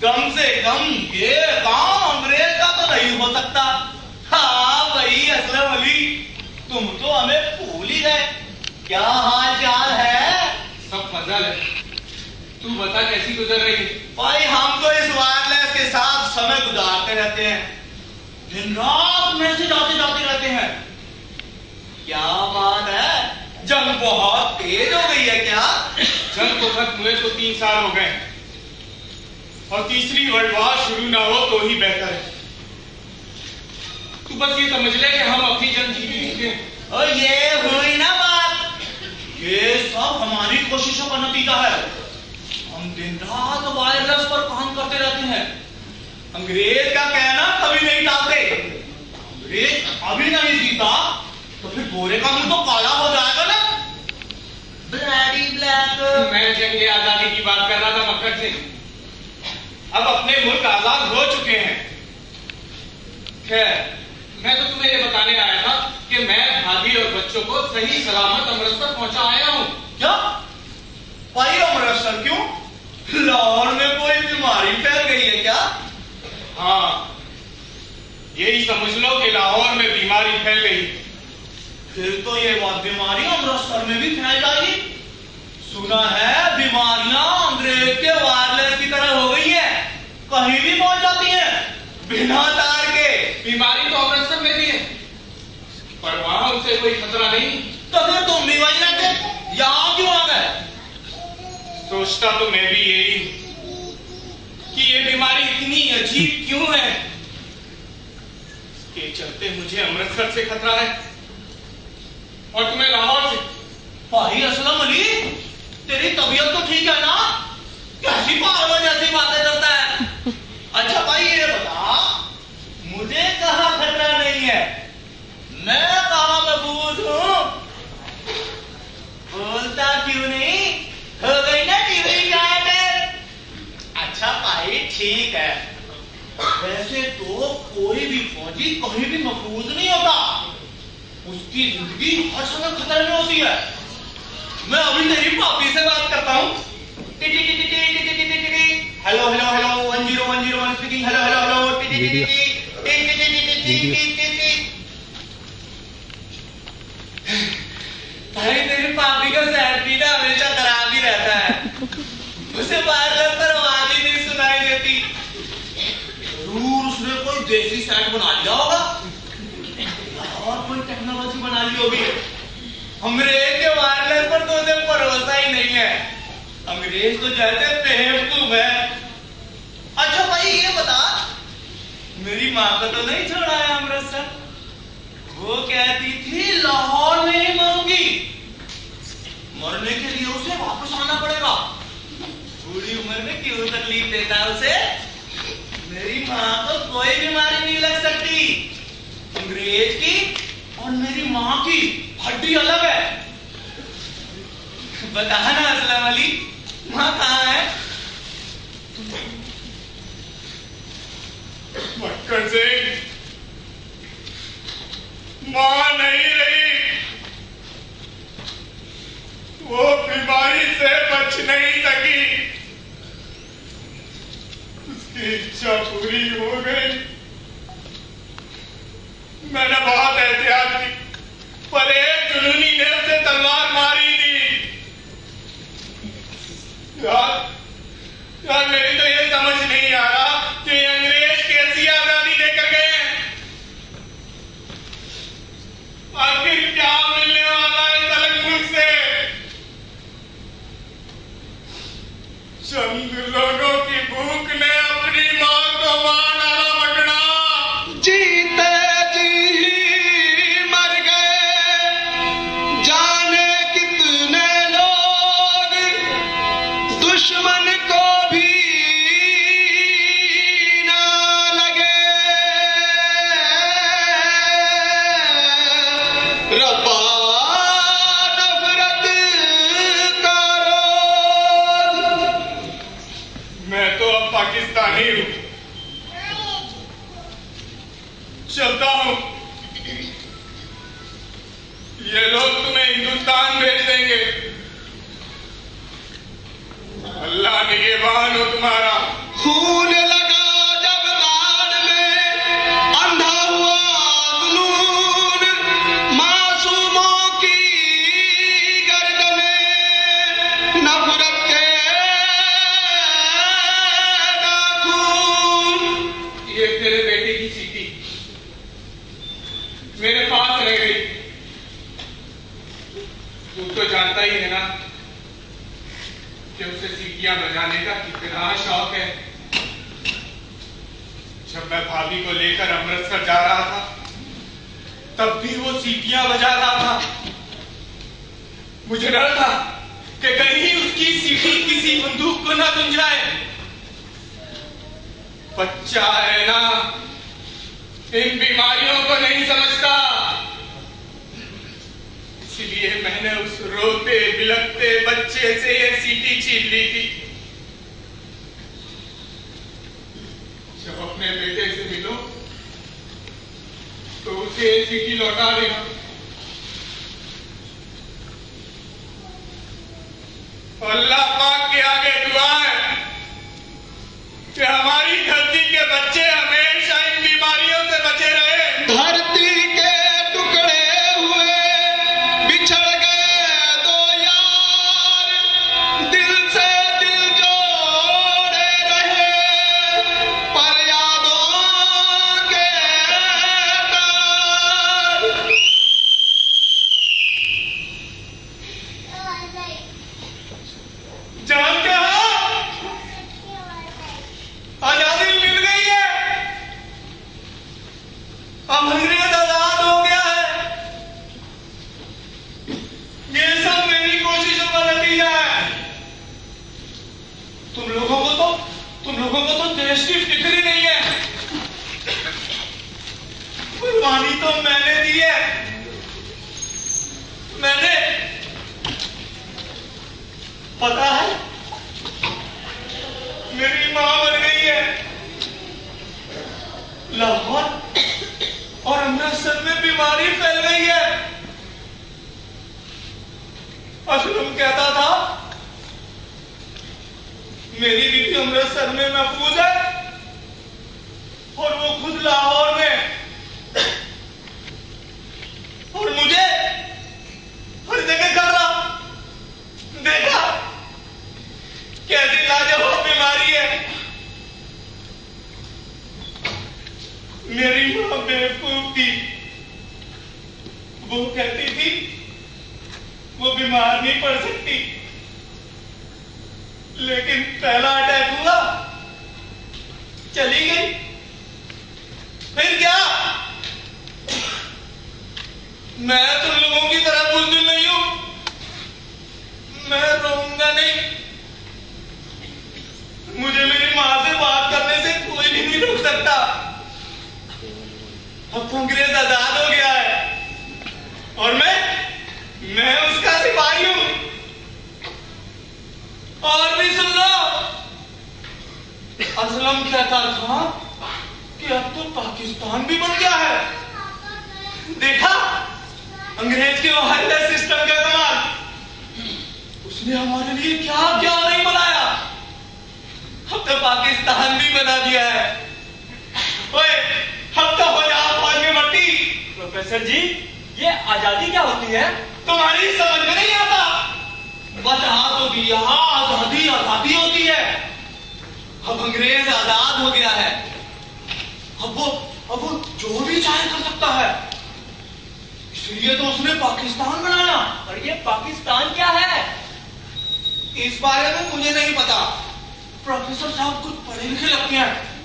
कम से कम ये काम अंग्रेज का तो नहीं हो सकता। हाँ भाई असलम अली, तुम तो हमें भूल ही गए। क्या हाल चाल है? सब मजा है। तू बता कैसी गुजर रही है? भाई हम तो इस वायरलेस के साथ समय गुजारते रहते हैं, दिन रात मैसेज आते जाते रहते हैं। क्या बात है, जंग बहुत तेज हो गई है क्या? जंग को खत्म हुए तो 3 साल हो गए और तीसरी वर्ल्ड वॉर शुरू ना हो तो ही बेहतर है। तू बस ये समझ ले कि हम अपनी जंग जीत लेंगे। और ये हुई ना बात, ये सब हमारी कोशिशों का नतीजा है। हम दिन रात वायरलेस पर काम करते रहते हैं। अंग्रेज का कहना कभी नहीं टालते। अंग्रेज अभी नहीं जीता तो फिर गोरे का मुंह तो काला हो जाएगा ना। Bloody black. मैं जंग आजादी की बात कर रहा था मक्खर से। अब अपने मुल्क आजाद हो चुके हैं। खैर, मैं तो तुम्हें ये बताने आया था कि मैं भाभी और बच्चों को सही सलामत अमृतसर पहुंचा आया हूँ। क्या भाई, अमृतसर क्यों? लाहौर में कोई बीमारी फैल गई है क्या? हाँ, यही समझ लो कि लाहौर में बीमारी फैल गई। फिर तो ये बीमारी अमृतसर में भी फैल जाएगी। सुना है बीमारियां अंग्रेज के वायरलेस की तरह हो गई है, कहीं भी पहुंच जाती हैं बिना तार के। बीमारी तो अमृतसर में भी है, पर वहां उनसे कोई खतरा नहीं। तो फिर तुम भी वहीं रहते, यहाँ क्यों आ गए? सोचता तो मैं भी यही कि ये बीमारी इतनी अजीब क्यों है। इसके चलते मुझे अमृतसर से खतरा है और तुम्हें लाहौर से। भाई असलम अली, तेरी तबीयत तो ठीक है ना? कैसी पागलों जैसी बातें करता है। अच्छा भाई ये बता, मुझे कहाँ खतरा नहीं है? मैं कहाँ महफूज हूँ? बोलता क्यों नहीं? हो गई ना टीवी गायब। अच्छा भाई ठीक है। वैसे तो कोई भी फौजी कहीं भी महफूज नहीं होता, उसकी जिंदगी हर समय खतरे में होती है। मैं अभी तेरी पापी से बात करता हूँ। Hello hello hello 10101 speaking. Hello hello hello भाई, तेरी पापी का सेट भी ना हमेशा खराब ही रहता है। उसे वायरलेस पर आवाज ही नहीं सुनाई देती। जरूर उसने कोई देसी सेट बना लिया होगा और कोई टेक्नोलॉजी बना ली होगी। अंग्रेज के वायरलेस पर तो उसे भरोसा ही नहीं है। अंग्रेज तो जैसे बेवकूफ है। अच्छा भाई ये बता, मेरी माँ को तो नहीं छोड़ा है अमृतसर? वो कहती थी लाहौर में ही मरूंगी। मरने के लिए उसे वापस आना पड़ेगा। बूढ़ी उम्र में क्यों तकलीफ देता है उसे? मेरी माँ को कोई बीमारी नहीं लग सकती। अंग्रेज की और मेरी माँ की हड्डी अलग है। बता ना असलम अली, माँ कहाँ है? मक्खर से मां नहीं रही, वो बीमारी से बच नहीं सकी। उसकी इच्छा पूरी हो गई। मैंने बहुत एहतियात की, पर एक जुनूनी ने उसे तलवार मारी थी। यार मेरी तो ये समझ नहीं आ रहा कि अंग्रेज कैसी आजादी देकर गए हैं। आखिर क्या मिलने वाला है इस अलग मुल्क से? चंद लोगों की भूख ने अपनी मां को मार डाला। पकड़ा जीते जी मर गए, जाने कितने लोग दुश्मन को भी ना लगे। रब्बा नफरत का रोग। मैं तो अब पाकिस्तानी हूं, चलता हूं। ये लोग तुम्हें हिंदुस्तान भेज देंगे। अल्लाह निगहबान हो तुम्हारा। खून तू तो जानता ही है ना कि उसे सीटियां बजाने का कितना शौक है। जब मैं भाभी को लेकर अमृतसर जा रहा था तब भी वो सीटियां बजा रहा था। मुझे डर था कि कहीं उसकी सीटी किसी बंदूक को ना सुन जाए। बच्चा है ना, इन बीमारियों को नहीं समझता। इसलिए मैंने उस रोते बिलखते बच्चे से ये सीटी छीन ली थी। जब अपने बेटे से मिलो तो उसे ये सीटी लौटा देना। अल्लाह पाक के आगे दुआ है कि हमारी धरती के बच्चे हमेशा इन बीमारियों से बचे रहे। धरती के टुकड़े हुए बिछड़ गए दो यार, दिल से दिल जोड़े रहे पर यादों के तार। जानते हो आजादी मिल गई है, अब अंग्रेज आजाद हो गया है। ये सब मेरी कोशिशों का नतीजा है। तुम लोगों को तो देश की फिक्र ही नहीं है। कुर्बानी तो मैंने दी है। मैंने, पता है, मेरी मां मर गई है। लाहौर और अमृतसर में बीमारी फैल गई है। असलम कहता था मेरी बीवी अमृतसर में महफूज है और वो खुद लाहौर में, और मुझे हर जगह कर रहा। देखा कैसी लाजवाब बीमारी है। मेरी मां बेवकूफ थी। वो कहती थी वो बीमार नहीं पड़ सकती, लेकिन पहला अटैक हुआ, चली गई। फिर क्या? मैं तुम लोगों की तरह बुज़दिल नहीं हूं। मैं रोऊंगा नहीं। मुझे मेरी मां से बात करने से कोई भी नहीं रोक सकता। अब तो अंग्रेज आजाद हो गया है और मैं उसका सिपाही हूं। और भी सुन लो, असलम कहता था कि अब तो पाकिस्तान भी बन गया है। देखा अंग्रेज के वायरलेस सिस्टम का कमाल। उसने हमारे लिए क्या क्या नहीं बनाया। अब तो पाकिस्तान भी बना दिया है। ओए, अब तो हो जाओ फौज में भर्ती। प्रोफेसर जी, ये आजादी क्या होती है? तुम्हारी समझ में नहीं आता। बता तो दिया, आजादी आजादी होती है। अब अंग्रेज आजाद हो गया है। अब वो जो भी चाहे कर सकता है। इसलिए तो उसने पाकिस्तान बनाया। और ये पाकिस्तान क्या है? इस बारे में मुझे नहीं पता। प्रोफेसर साहब कुछ पढ़े लिखे लगते हैं।